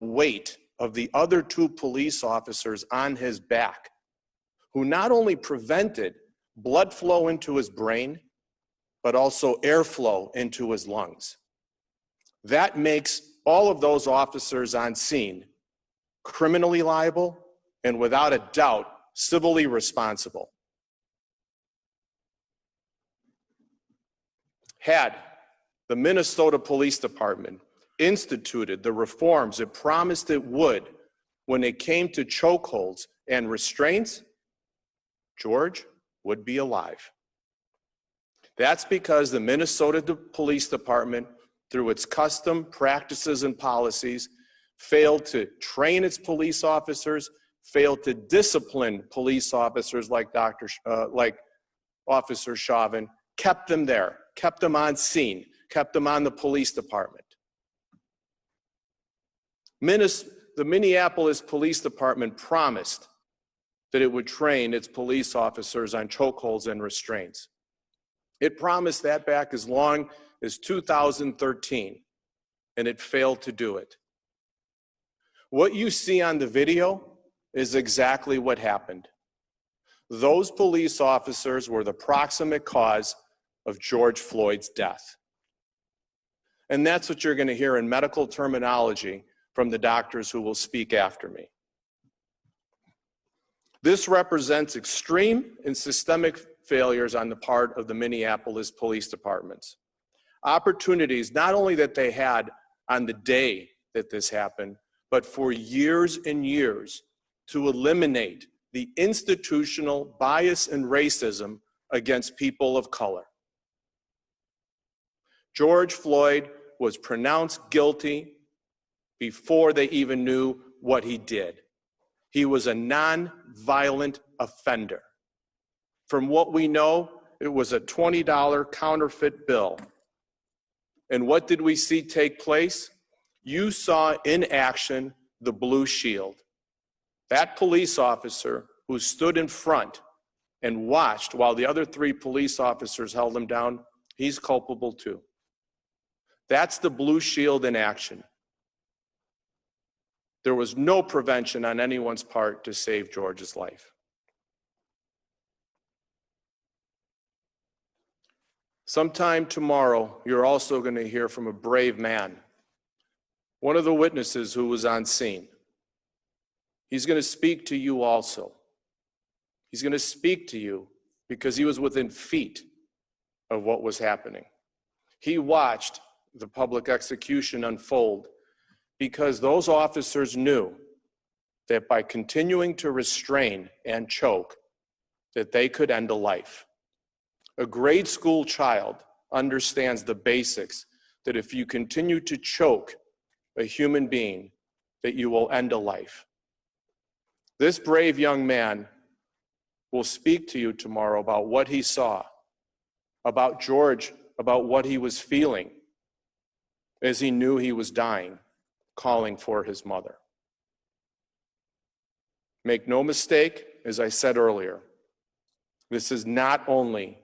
weight of the other two police officers on his back, who not only prevented blood flow into his brain, but also airflow into his lungs. That makes all of those officers on scene criminally liable and without a doubt civilly responsible. Had the Minnesota Police Department instituted the reforms it promised it would when it came to chokeholds and restraints, George would be alive. That's because the Minnesota Police Department, through its custom practices and policies, failed to train its police officers, failed to discipline police officers like Officer Chauvin, kept them there, kept them on scene, kept them on the police department. The Minneapolis Police Department promised that it would train its police officers on chokeholds and restraints. It promised that back as long as 2013, and it failed to do it. What you see on the video is exactly what happened. Those police officers were the proximate cause of George Floyd's death. And that's what you're going to hear in medical terminology from the doctors who will speak after me. This represents extreme and systemic failures on the part of the Minneapolis Police Departments. Opportunities not only that they had on the day that this happened, but for years and years to eliminate the institutional bias and racism against people of color. George Floyd was pronounced guilty before they even knew what he did. He was a non-violent offender. From what we know, it was a $20 counterfeit bill. And what did we see take place? You saw in action the blue shield. That police officer who stood in front and watched while the other three police officers held him down, he's culpable too. That's the blue shield in action. There was no prevention on anyone's part to save George's life. Sometime tomorrow, you're also going to hear from a brave man, one of the witnesses who was on scene. He's going to speak to you also. He's going to speak to you because he was within feet of what was happening. He watched the public execution unfold because those officers knew that by continuing to restrain and choke, that they could end a life. A grade school child understands the basics that if you continue to choke a human being, that you will end a life. This brave young man will speak to you tomorrow about what he saw, about George, about what he was feeling as he knew he was dying, calling for his mother. Make no mistake, as I said earlier, this is not only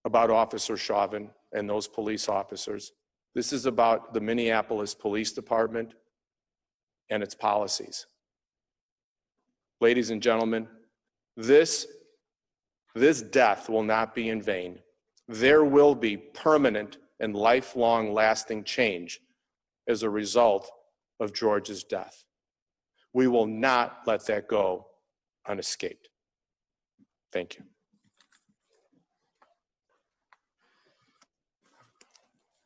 about Officer Chauvin and those police officers. This is about the Minneapolis Police Department and its policies. Ladies and gentlemen, this death will not be in vain. There will be permanent and lifelong lasting change as a result of George's death. We will not let that go unescaped. Thank you.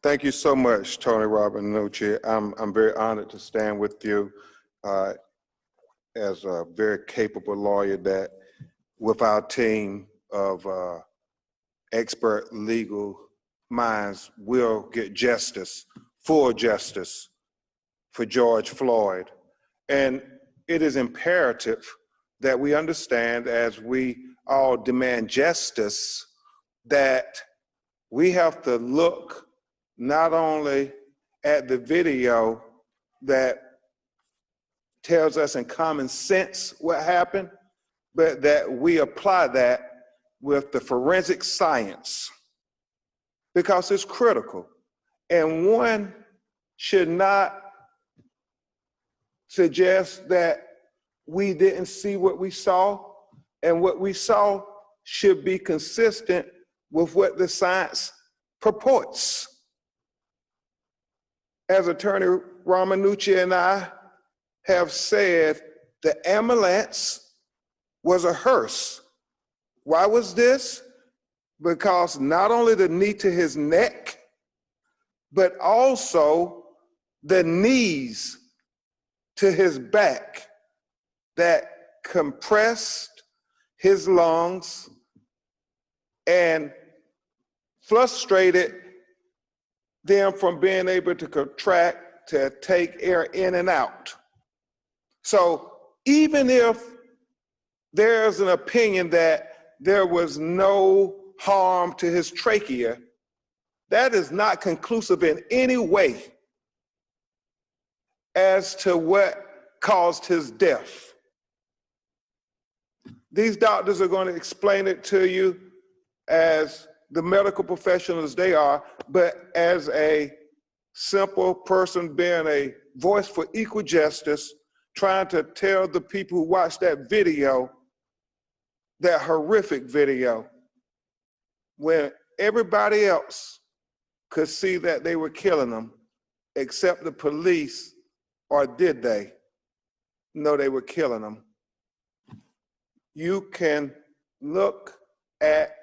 Thank you so much, Tony Robinucci. I'm very honored to stand with you as a very capable lawyer that with our team of expert legal minds will get justice, full justice for George Floyd. And it is imperative that we understand, as we all demand justice, that we have to look not only at the video that tells us in common sense what happened, but that we apply that with the forensic science, because it's critical. And one should not suggest that we didn't see what we saw, and what we saw should be consistent with what the science purports. As Attorney Ramanucci and I have said, the ambulance was a hearse. Why was this? Because not only the knee to his neck, but also the knees to his back that compressed his lungs and frustrated them from being able to contract, to take air in and out. So even if there's an opinion that there was no harm to his trachea, that is not conclusive in any way as to what caused his death. These doctors are going to explain it to you as the medical professionals they are, but as a simple person being a voice for equal justice, trying to tell the people who watched that video, that horrific video, when everybody else could see that they were killing them, except the police, or did they? No, they were killing them. You can look at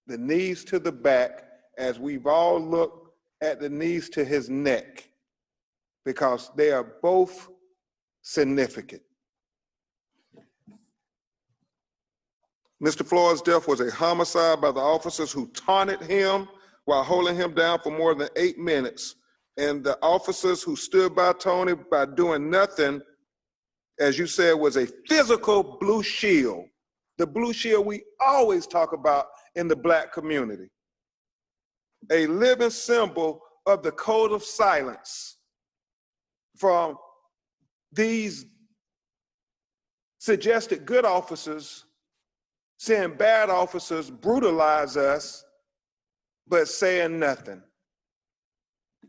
the knees to the back as we've all looked at the knees to his neck, because they are both significant. Mr. Floyd's death was a homicide by the officers who taunted him while holding him down for more than 8 minutes. And the officers who stood by Tony by doing nothing, as you said, was a physical blue shield. The blue shield we always talk about in the Black community. A living symbol of the code of silence from these suggested good officers, seeing bad officers brutalize us, but saying nothing.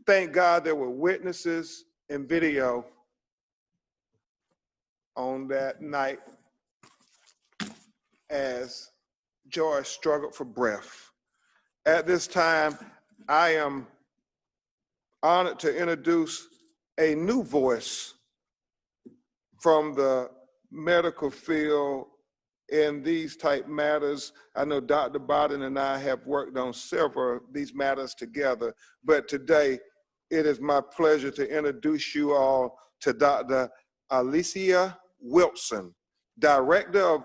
Thank God there were witnesses and video on that night as Joy struggled for breath. At this time, I am honored to introduce a new voice from the medical field in these type matters. I know Dr. Biden and I have worked on several of these matters together, but today it is my pleasure to introduce you all to Dr. Alicia Wilson, Director of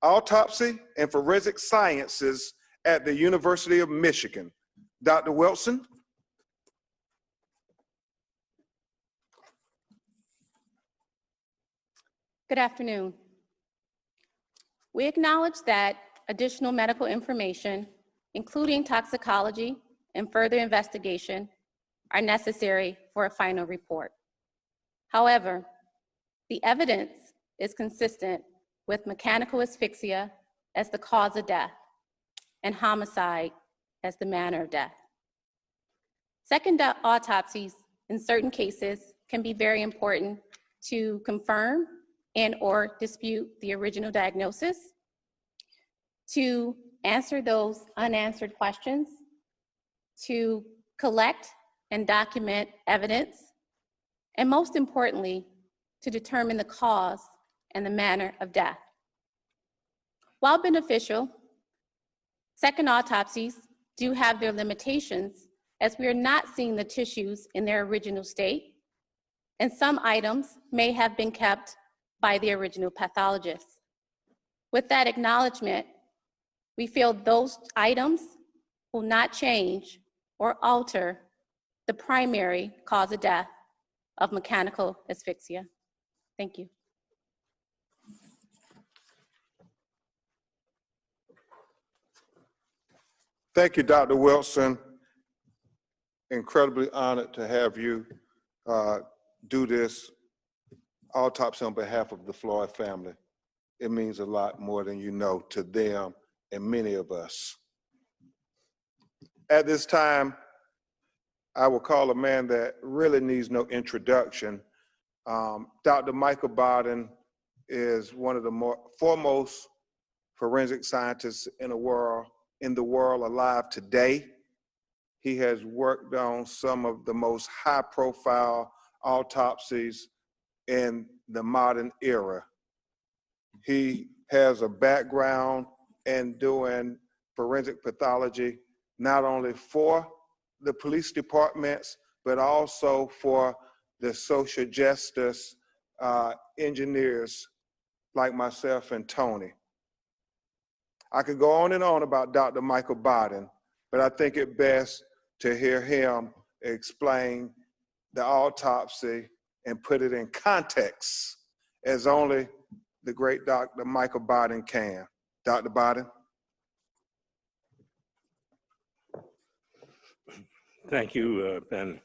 Autopsy and Forensic Sciences at the University of Michigan. Dr. Wilson. Good afternoon. We acknowledge that additional medical information, including toxicology and further investigation, are necessary for a final report. However, the evidence is consistent with mechanical asphyxia as the cause of death and homicide as the manner of death. Second autopsies in certain cases can be very important to confirm and or dispute the original diagnosis, to answer those unanswered questions, to collect and document evidence, and most importantly, to determine the cause and the manner of death. While beneficial, second autopsies do have their limitations, as we are not seeing the tissues in their original state, and some items may have been kept by the original pathologist. With that acknowledgement, we feel those items will not change or alter the primary cause of death of mechanical asphyxia. Thank you. Thank you, Dr. Wilson. Incredibly honored to have you do this autopsy on behalf of the Floyd family. It means a lot more than you know to them and many of us. At this time, I will call a man that really needs no introduction, Dr. Michael Bowden is one of the foremost forensic scientists in the world alive today. He has worked on some of the most high-profile autopsies in the modern era. He has a background in doing forensic pathology, not only for the police departments, but also for the social justice engineers like myself and Tony. I could go on and on about Dr. Michael Bowden, but I think it best to hear him explain the autopsy and put it in context as only the great Dr. Michael Bowden can. Dr. Bowden? Thank you, Ben.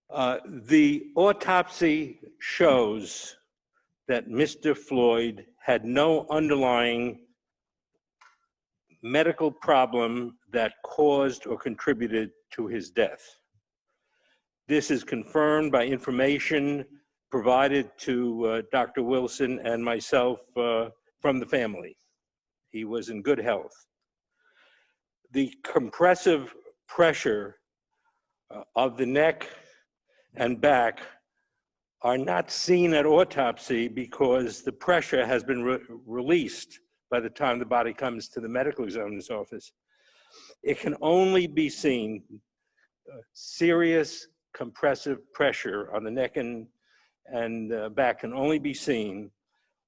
The autopsy shows that Mr. Floyd had no underlying medical problem that caused or contributed to his death. This is confirmed by information provided to Dr. Wilson and myself from the family. He was in good health. The compressive pressure of the neck and back are not seen at autopsy because the pressure has been released by the time the body comes to the medical examiner's office. It can only be seen, serious compressive pressure on the neck and back can only be seen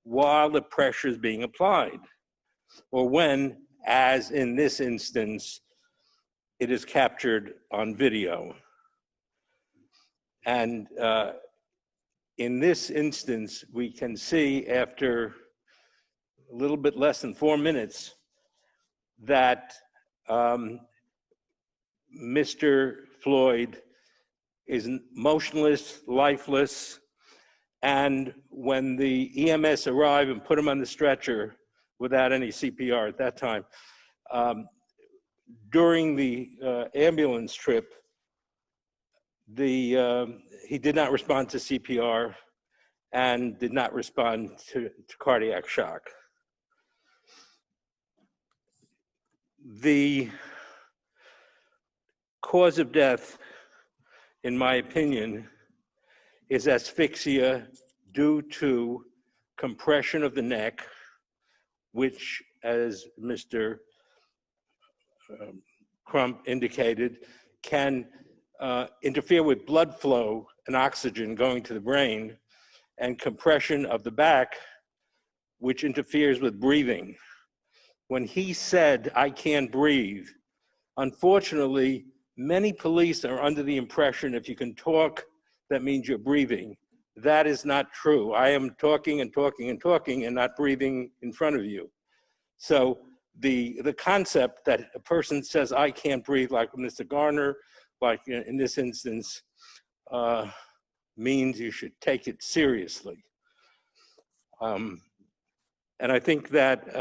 while the pressure is being applied, or when, as in this instance, it is captured on video. And in this instance, we can see after a little bit less than 4 minutes that Mr. Floyd is motionless, lifeless, and when the EMS arrived and put him on the stretcher without any CPR at that time, during the ambulance trip, he did not respond to CPR and did not respond to cardiac shock. The cause of death, in my opinion, is asphyxia due to compression of the neck, which, as Mr. Crump indicated, can interfere with blood flow and oxygen going to the brain, and compression of the back, which interferes with breathing. When he said, "I can't breathe," unfortunately, many police are under the impression if you can talk, that means you're breathing. That is not true. I am talking and talking and talking and not breathing in front of you. So the concept that a person says, "I can't breathe," like Mr. Garner, like in this instance, means you should take it seriously. And I think that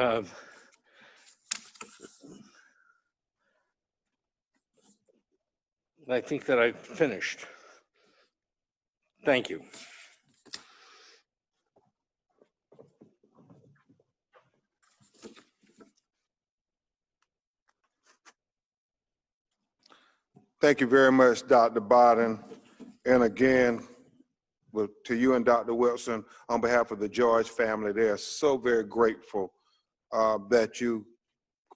I've finished. Thank you. Thank you very much, Dr. Bowden. And again, to you and Dr. Wilson, on behalf of the George family, they are so very grateful that you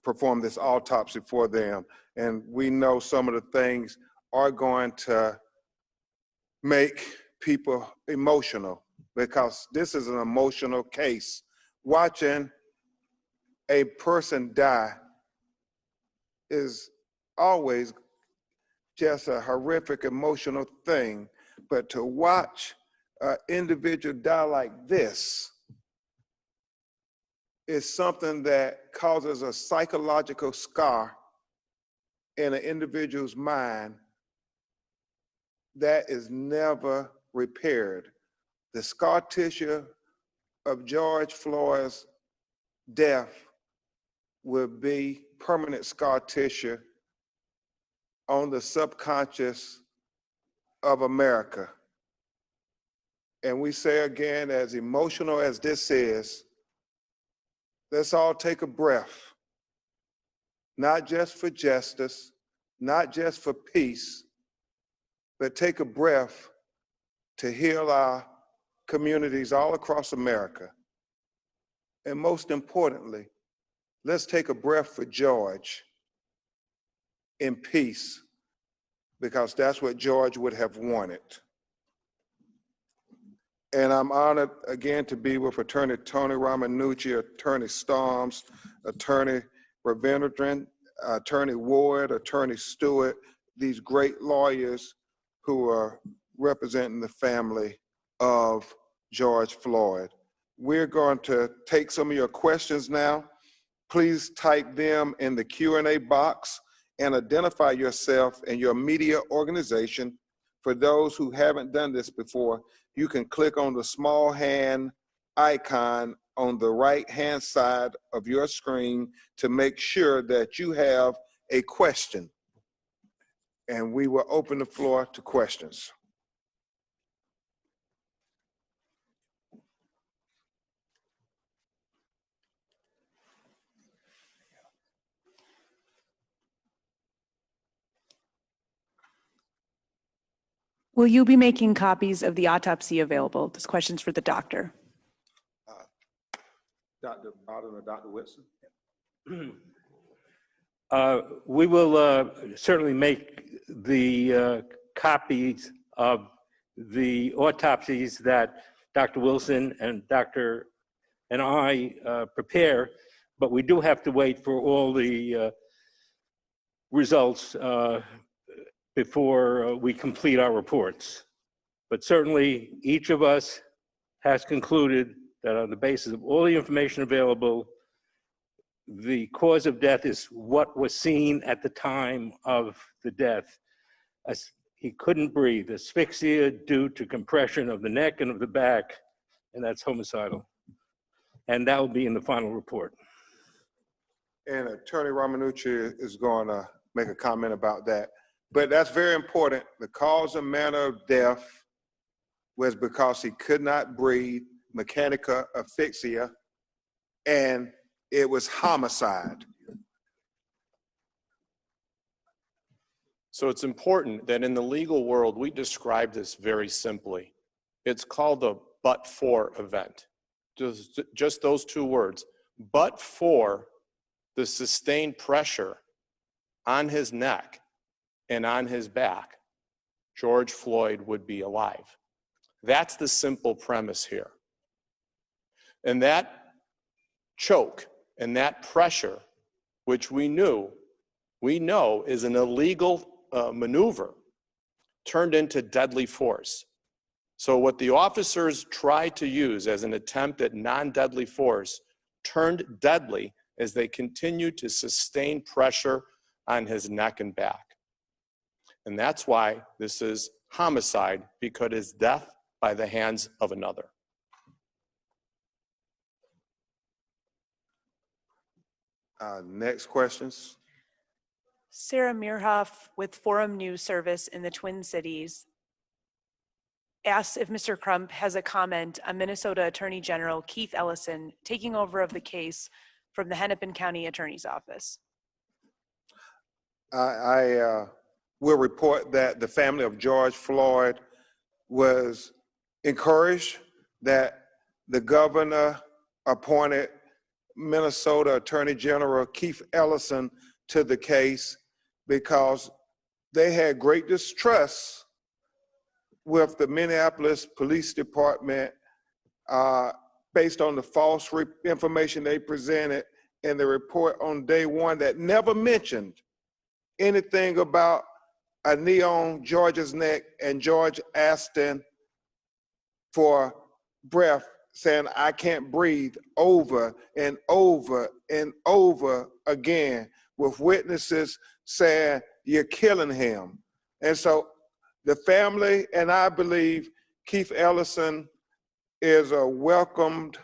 performed this autopsy for them. And we know some of the things are going to make people emotional, because this is an emotional case. Watching a person die is always just a horrific emotional thing, but to watch an individual die like this is something that causes a psychological scar in an individual's mind that is never repaired. The scar tissue of George Floyd's death will be permanent scar tissue on the subconscious of America. And we say again, as emotional as this is, let's all take a breath, not just for justice, not just for peace, but take a breath to heal our communities all across America. And most importantly, let's take a breath for George in peace, because that's what George would have wanted. And I'm honored again to be with Attorney Tony Ramanucci, Attorney Storms, Attorney Ravindran, Attorney Ward, Attorney Stewart, these great lawyers who are representing the family of George Floyd. We're going to take some of your questions now. Please type them in the Q&A box and identify yourself and your media organization. For those who haven't done this before, you can click on the small hand icon on the right-hand side of your screen to make sure that you have a question. And we will open the floor to questions. Will you be making copies of the autopsy available? This question's for the doctor. Dr. Bowden or Dr. Whitson? We will certainly make the copies of the autopsies that Dr. Wilson and I prepare, but we do have to wait for all the results before we complete our reports. But certainly each of us has concluded that on the basis of all the information available, the cause of death is what was seen at the time of the death. As he couldn't breathe, asphyxia due to compression of the neck and of the back, and that's homicidal. And that will be in the final report. And Attorney Ramanucci is going to make a comment about that. But that's very important. The cause and manner of death was because he could not breathe, mechanical asphyxia, and it was homicide. So it's important that in the legal world, we describe this very simply. It's called a but-for event. Just those two words. But for the sustained pressure on his neck and on his back, George Floyd would be alive. That's the simple premise here. And that choke and that pressure, which we know is an illegal maneuver, turned into deadly force. So what the officers tried to use as an attempt at non-deadly force turned deadly as they continued to sustain pressure on his neck and back. And that's why this is homicide, because it's death by the hands of another. Next questions. Sarah Meerhoff with Forum News Service in the Twin Cities asks if Mr. Crump has a comment on Minnesota Attorney General Keith Ellison taking over of the case from the Hennepin County Attorney's Office. I will report that the family of George Floyd was encouraged that the governor appointed Minnesota Attorney General Keith Ellison to the case because they had great distrust with the Minneapolis Police Department based on the false information they presented in the report on day one that never mentioned anything about a knee on George's neck and George asking for breath, saying, "I can't breathe," over and over and over again, with witnesses saying, "You're killing him." And so the family, and I believe Keith Ellison is a welcomed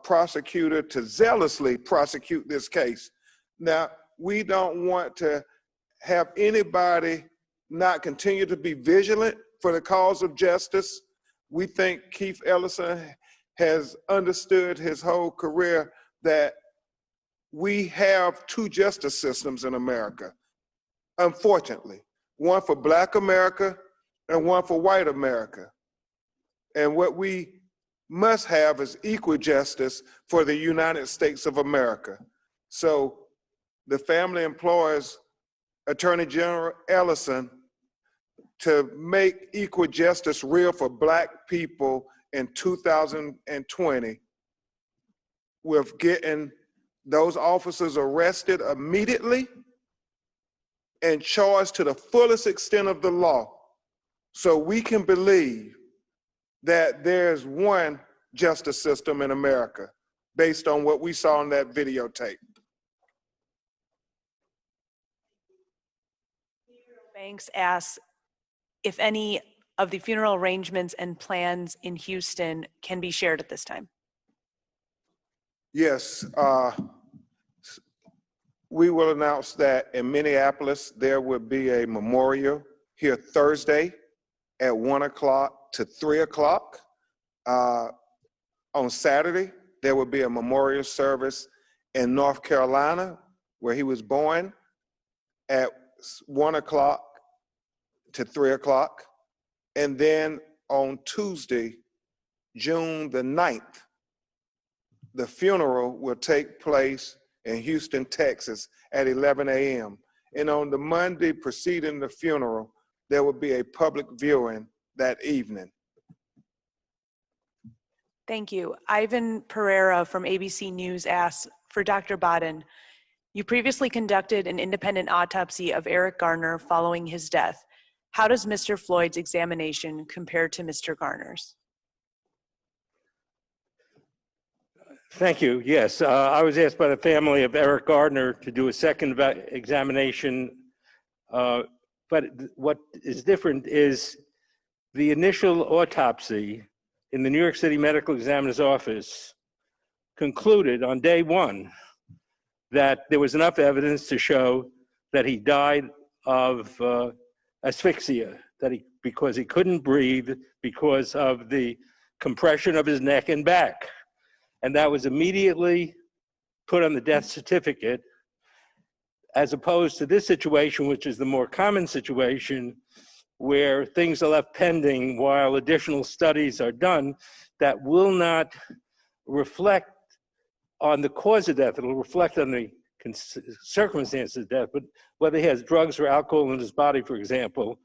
prosecutor to zealously prosecute this case. Now, we don't want to have anybody not continue to be vigilant for the cause of justice, we think Keith Ellison has understood his whole career that we have two justice systems in America, unfortunately. One for Black America and one for white America. And what we must have is equal justice for the United States of America. So the family implores Attorney General Ellison to make equal justice real for Black people in 2020 with getting those officers arrested immediately and charged to the fullest extent of the law, so we can believe that there's one justice system in America based on what we saw in that videotape. Banks asks if any of the funeral arrangements and plans in Houston can be shared at this time. Yes, we will announce that in Minneapolis, there will be a memorial here Thursday at 1 o'clock to 3 o'clock. On Saturday, there will be a memorial service in North Carolina, where he was born, at 1 o'clock to 3 o'clock. And then on Tuesday, June the 9th, the funeral will take place in Houston, Texas at 11 a.m. And on the Monday preceding the funeral, there will be a public viewing that evening. Thank you. Ivan Pereira from ABC News asks, for Dr. Bodden, you previously conducted an independent autopsy of Eric Garner following his death. How does Mr. Floyd's examination compare to Mr. Garner's? Thank you. Yes, I was asked by the family of Eric Gardner to do a second examination, but what is different is the initial autopsy in the New York City Medical Examiner's Office concluded on day one that there was enough evidence to show that he died of asphyxia, because he couldn't breathe because of the compression of his neck and back. And that was immediately put on the death certificate, as opposed to this situation, which is the more common situation, where things are left pending while additional studies are done that will not reflect on the cause of death. It'll reflect on the circumstances of death, but whether he has drugs or alcohol in his body, for example,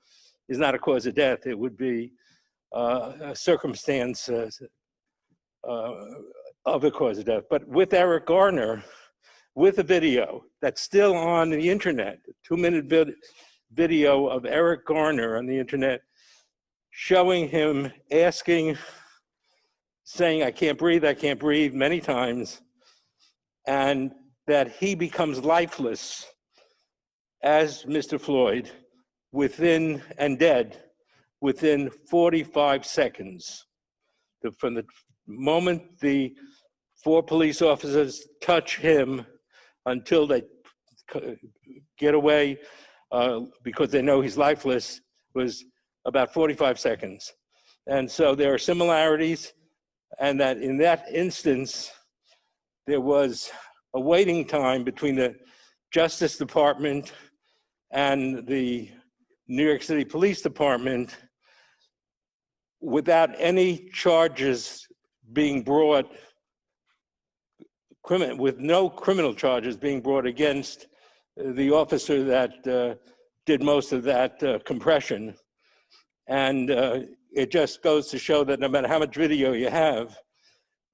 is not a cause of death. It would be a circumstance of a cause of death. But with Eric Garner, with a video that's still on the internet, a 2-minute video of Eric Garner on the internet, showing him saying, I can't breathe, many times, and that he becomes lifeless as Mr. Floyd and dead within 45 seconds. From the moment the 4 police officers touch him until they get away because they know he's lifeless was about 45 seconds. And so there are similarities, and that in that instance, there was a waiting time between the Justice Department and the New York City Police Department without any charges being brought, with no criminal charges being brought against the officer that did most of that compression. And it just goes to show that no matter how much video you have,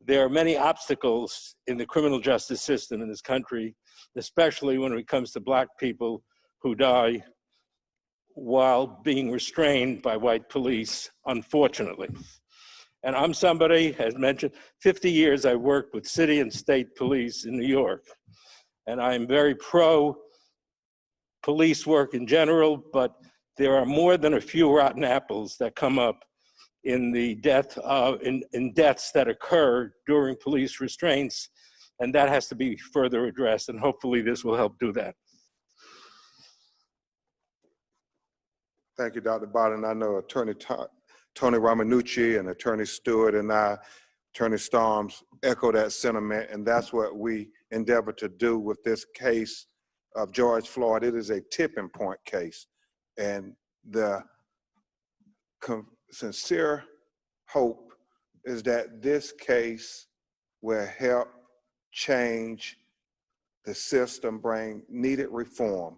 there are many obstacles in the criminal justice system in this country, especially when it comes to Black people who die while being restrained by white police, unfortunately. And I'm somebody, as mentioned, 50 years I worked with city and state police in New York. And I'm very pro police work in general, but there are more than a few rotten apples that come up in the deaths that occur during police restraints, and that has to be further addressed, and hopefully this will help do that. Thank you, Dr. Bodden. I know Attorney Tony Ramanucci and Attorney Stewart and I, Attorney Storms, echo that sentiment, and that's what we endeavor to do with this case of George Floyd. It is a tipping point case, and the sincere hope is that this case will help change the system, bring needed reform.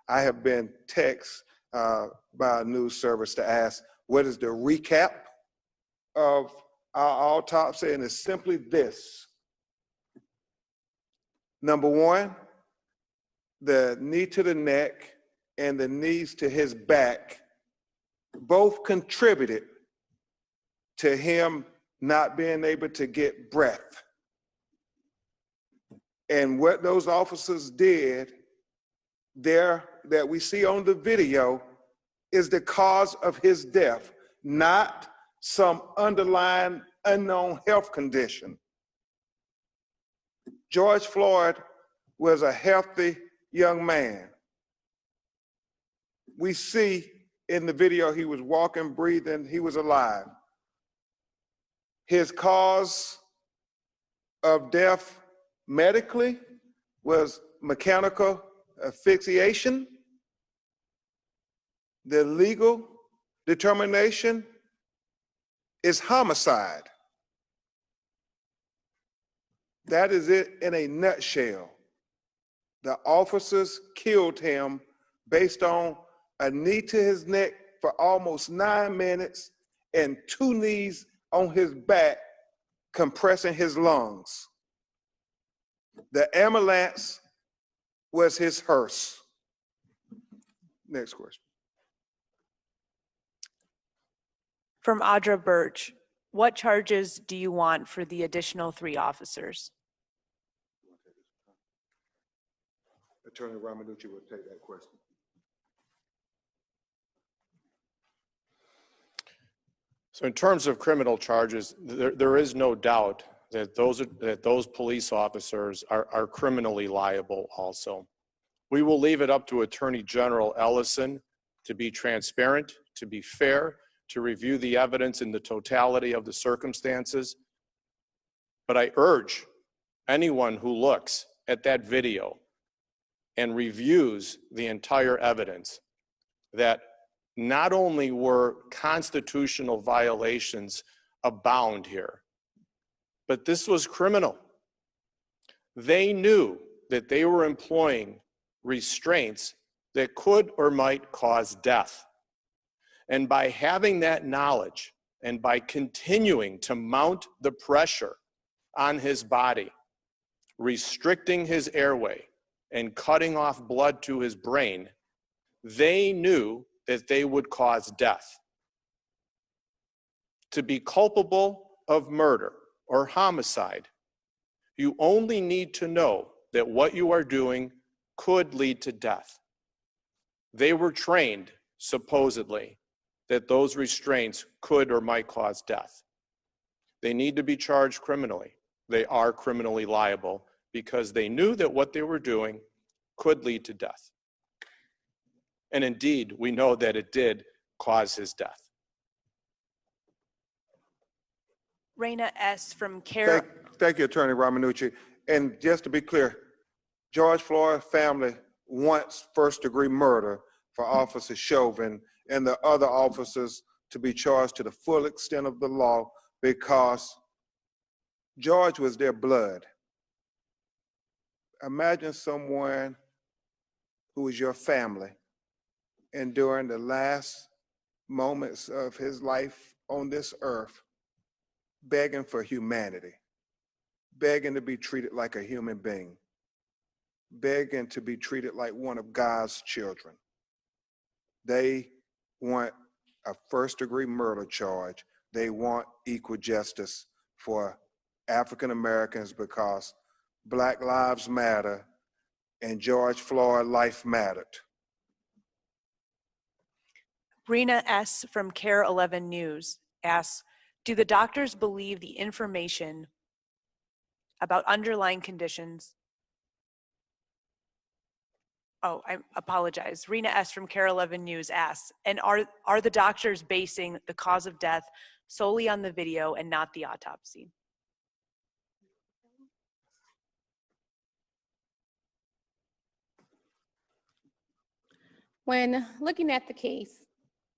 I have been texted by a news service to ask, what is the recap of our autopsy? And it's simply this. Number one, the knee to the neck and the knees to his back both contributed to him not being able to get breath. And what those officers did there that we see on the video is the cause of his death, not some underlying unknown health condition. George Floyd was a healthy young man. We see in the video he was walking, breathing, he was alive. His cause of death medically was mechanical asphyxiation. The legal determination is homicide. That is it in a nutshell. The officers killed him based on a knee to his neck for almost 9 minutes and 2 knees on his back, compressing his lungs. The ambulance was his hearse. Next question. From Audra Birch, what charges do you want for the additional 3 officers? Attorney Ramanucci will take that question. So in terms of criminal charges, there is no doubt that those police officers are criminally liable also. We will leave it up to Attorney General Ellison to be transparent, to be fair, to review the evidence in the totality of the circumstances. But I urge anyone who looks at that video and reviews the entire evidence that not only were constitutional violations abound here, but this was criminal. They knew that they were employing restraints that could or might cause death. And by having that knowledge and by continuing to mount the pressure on his body, restricting his airway and cutting off blood to his brain, they knew that they would cause death. To be culpable of murder or homicide, you only need to know that what you are doing could lead to death. They were trained, supposedly, that those restraints could or might cause death. They need to be charged criminally. They are criminally liable because they knew that what they were doing could lead to death. And indeed, we know that it did cause his death. Raina S. from CARE. Thank you, Attorney Ramanucci. And just to be clear, George Floyd's family wants first-degree murder for Officer Chauvin and the other officers to be charged to the full extent of the law because George was their blood. Imagine someone who was your family and during the last moments of his life on this earth, begging for humanity, begging to be treated like a human being, begging to be treated like one of God's children. They want a first-degree murder charge. They want equal justice for African Americans because Black Lives Matter and George Floyd life mattered. Rena S. from CARE 11 News asks, do the doctors believe the information about underlying conditions Oh, I apologize. Rena S. from Care 11 News asks, and are the doctors basing the cause of death solely on the video and not the autopsy? When looking at the case,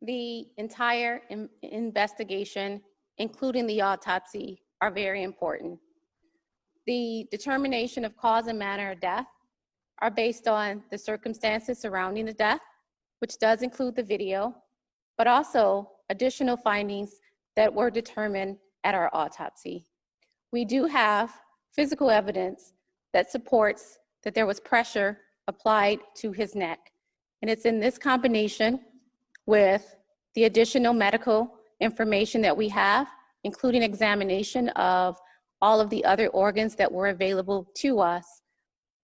the entire investigation, including the autopsy, are very important. The determination of cause and manner of death are based on the circumstances surrounding the death, which does include the video, but also additional findings that were determined at our autopsy. We do have physical evidence that supports that there was pressure applied to his neck. And it's in this combination with the additional medical information that we have, including examination of all of the other organs that were available to us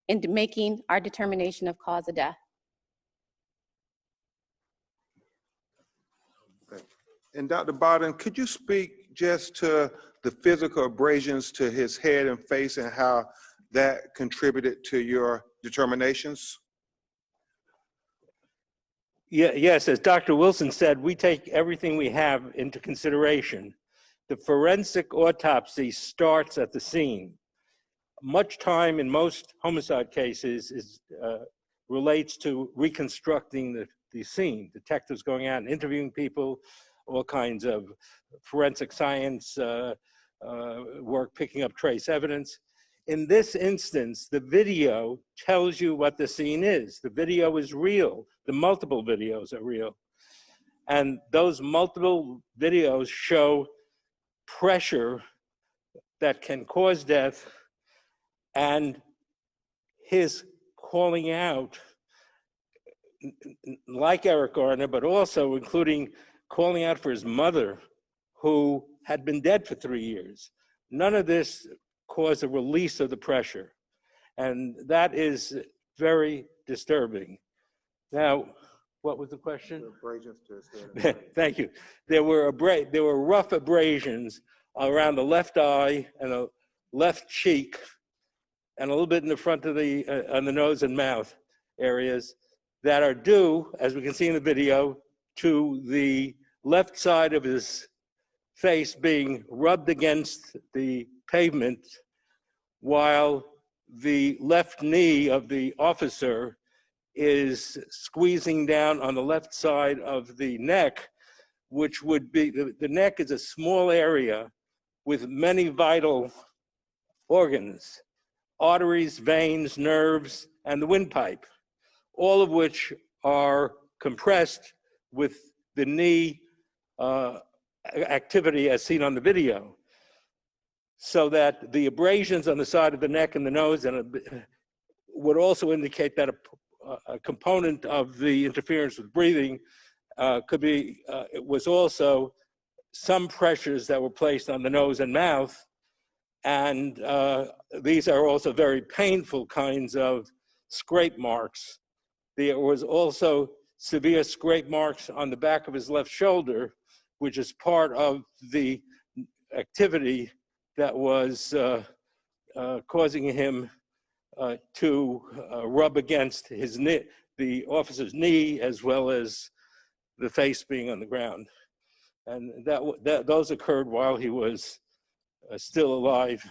in making our determination of cause of death. And Dr. Barden, could you speak just to the physical abrasions to his head and face and how that contributed to your determinations? Yes, as Dr. Wilson said, we take everything we have into consideration. The forensic autopsy starts at the scene. Much time in most homicide cases relates to reconstructing the scene. Detectives going out and interviewing people, all kinds of forensic science work, picking up trace evidence. In this instance, the video tells you what the scene is. The video is real. The multiple videos are real. And those multiple videos show pressure that can cause death, and his calling out, like Eric Garner, but also including calling out for his mother, who had been dead for 3 years. None of this caused a release of the pressure. And that is very disturbing. Now, what was the question? Thank you. There were rough abrasions around the left eye and the left cheek, and a little bit in the front of on the nose and mouth areas that are due, as we can see in the video, to the left side of his face being rubbed against the pavement, while the left knee of the officer is squeezing down on the left side of the neck, which would be, the neck is a small area with many vital organs, arteries, veins, nerves, and the windpipe, all of which are compressed with the knee activity as seen on the video. So that the abrasions on the side of the neck and the nose would also indicate that a component of the interference with breathing was also some pressures that were placed on the nose and mouth. And these are also very painful kinds of scrape marks. There was also severe scrape marks on the back of his left shoulder, which is part of the activity that was causing him to rub against his knee, the officer's knee, as well as the face being on the ground. And those occurred while he was still alive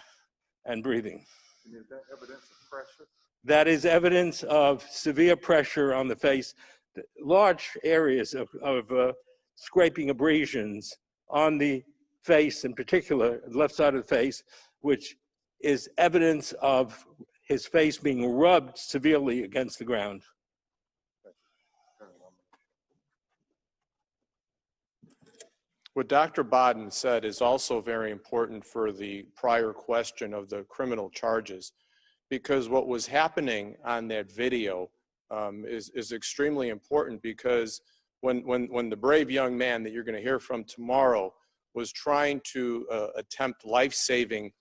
and breathing. And is that evidence of pressure? That is evidence of severe pressure on the face, large areas of scraping abrasions on the face, in particular, the left side of the face, which is evidence of his face being rubbed severely against the ground. What Dr. Bodden said is also very important for the prior question of the criminal charges, because what was happening on that video is extremely important, because when the brave young man that you're going to hear from tomorrow was trying to attempt life-saving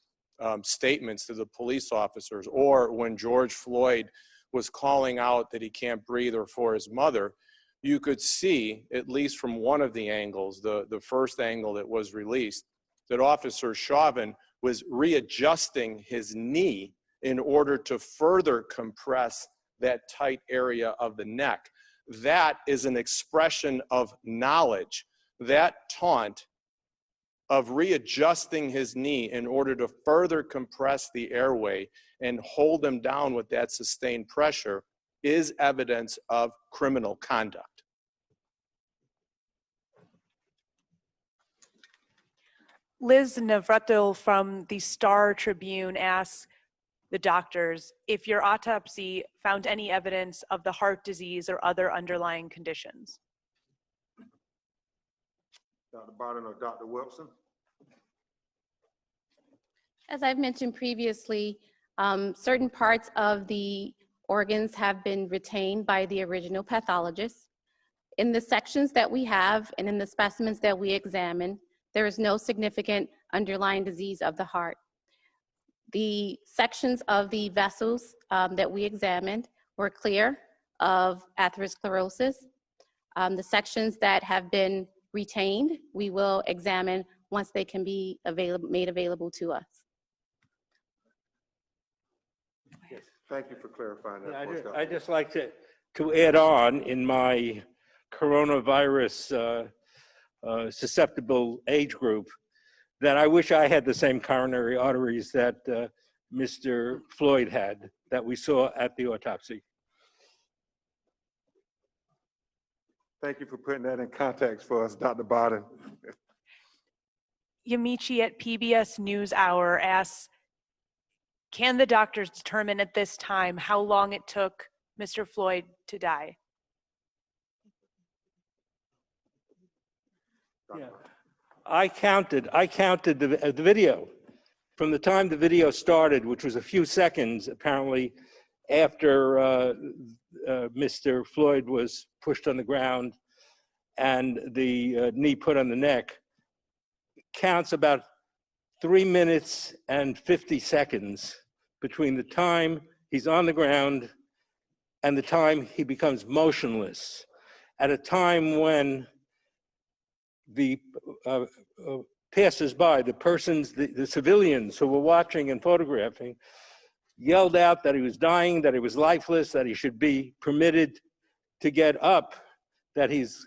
statements to the police officers, or when George Floyd was calling out that he can't breathe or for his mother, you could see, at least from one of the angles, the first angle that was released, that Officer Chauvin was readjusting his knee in order to further compress that tight area of the neck. That is an expression of knowledge. That taunt of readjusting his knee in order to further compress the airway and hold him down with that sustained pressure is evidence of criminal conduct. Liz Navratil from the Star Tribune asks the doctors if your autopsy found any evidence of the heart disease or other underlying conditions. Dr. Barton or Dr. Wilson? As I've mentioned previously, certain parts of the organs have been retained by the original pathologist. In the sections that we have and in the specimens that we examine, there is no significant underlying disease of the heart. The sections of the vessels that we examined were clear of atherosclerosis. The sections that have been retained, we will examine once they can be made available to us. Yes. Thank you for clarifying that. for us, Dr. I'd just like to add on in my coronavirus susceptible age group that I wish I had the same coronary arteries that Mr. Floyd had that we saw at the autopsy. Thank you for putting that in context for us, Dr. Barton. Yamichi at PBS NewsHour asks, can the doctors determine at this time how long it took Mr. Floyd to die? Yeah. I counted the video from the time the video started, which was a few seconds apparently after Mr. Floyd was pushed on the ground and the knee put on the neck. Counts about 3 minutes and 50 seconds between the time he's on the ground and the time he becomes motionless, at a time when the passers-by, the civilians who were watching and photographing, yelled out that he was dying, that he was lifeless, that he should be permitted to get up, that he's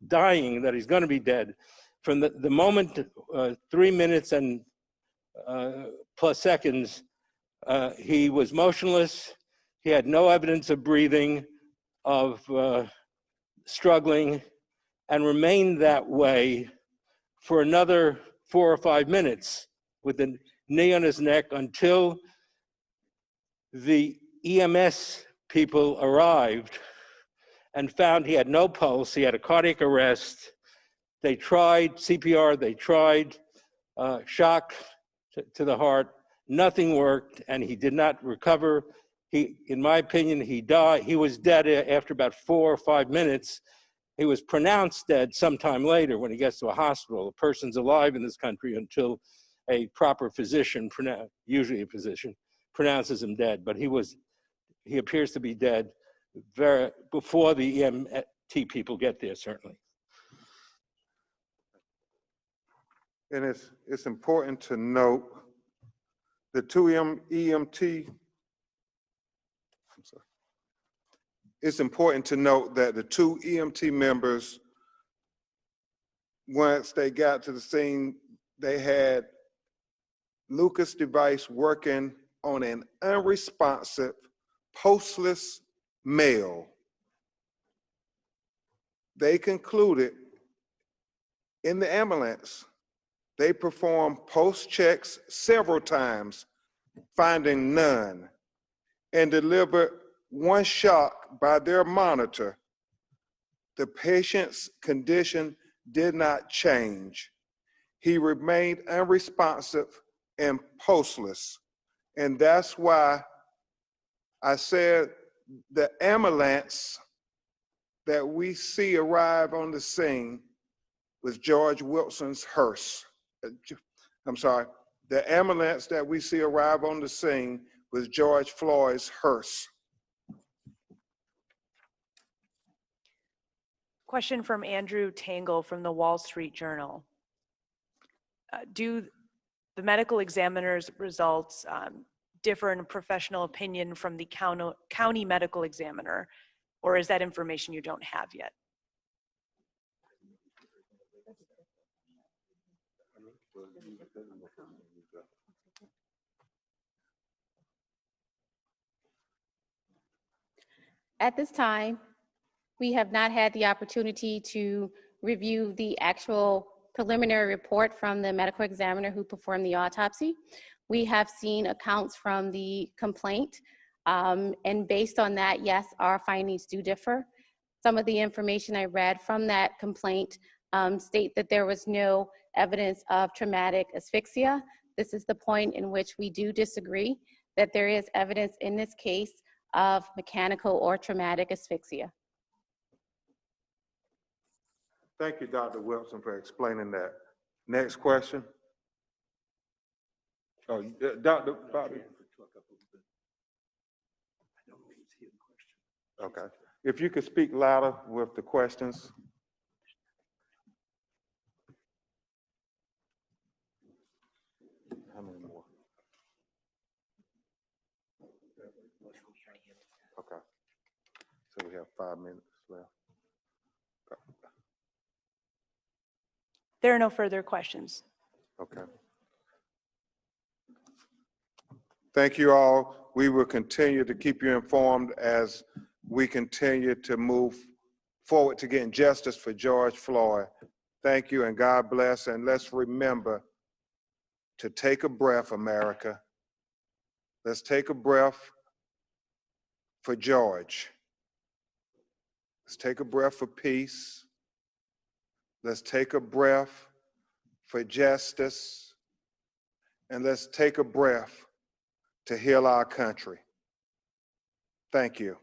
dying, that he's going to be dead. From the moment, 3 minutes and plus seconds, he was motionless. He had no evidence of breathing, of struggling, and remained that way for another 4 or 5 minutes with the knee on his neck until the EMS people arrived and found he had no pulse, he had a cardiac arrest. They tried CPR, they tried shock to the heart. Nothing worked, and he did not recover. In my opinion, he died. He was dead after about 4 or 5 minutes. He was pronounced dead sometime later when he gets to a hospital. A person's alive in this country until a proper physician, usually a physician, pronounces him dead. But he appears to be dead before the EMT people get there, certainly. And it's important to note the two EMT. It's important to note that the two EMT members, once they got to the scene, they had Lucas' device working on an unresponsive, pulseless male. They concluded in the ambulance, they performed pulse checks several times, finding none, and delivered one shock by their monitor. The patient's condition did not change. He remained unresponsive and pulseless. And that's why I said the ambulance that we see arrive on the scene was George Wilson's hearse. The ambulance that we see arrive on the scene was George Floyd's hearse. Question from Andrew Tangle from the Wall Street Do the medical examiner's results differ in professional opinion from the county medical examiner? Or is that information you don't have yet? At this time, we have not had the opportunity to review the actual preliminary report from the medical examiner who performed the autopsy. We have seen accounts from the complaint, and based on that, yes, our findings do differ. Some of the information I read from that complaint state that there was no evidence of traumatic asphyxia. This is the point in which we do disagree, that there is evidence in this case of mechanical or traumatic asphyxia. Thank you, Dr. Wilson, for explaining that. Next question. Oh, Dr. Bobby. Okay. If you could speak louder with the questions. How many more? Okay. So we have 5 minutes left. There are no further questions. Okay. Thank you all. We will continue to keep you informed as we continue to move forward to getting justice for George Floyd. Thank you and God bless. And let's remember to take a breath, America. Let's take a breath for George. Let's take a breath for peace. Let's take a breath for justice. And let's take a breath to heal our country. Thank you.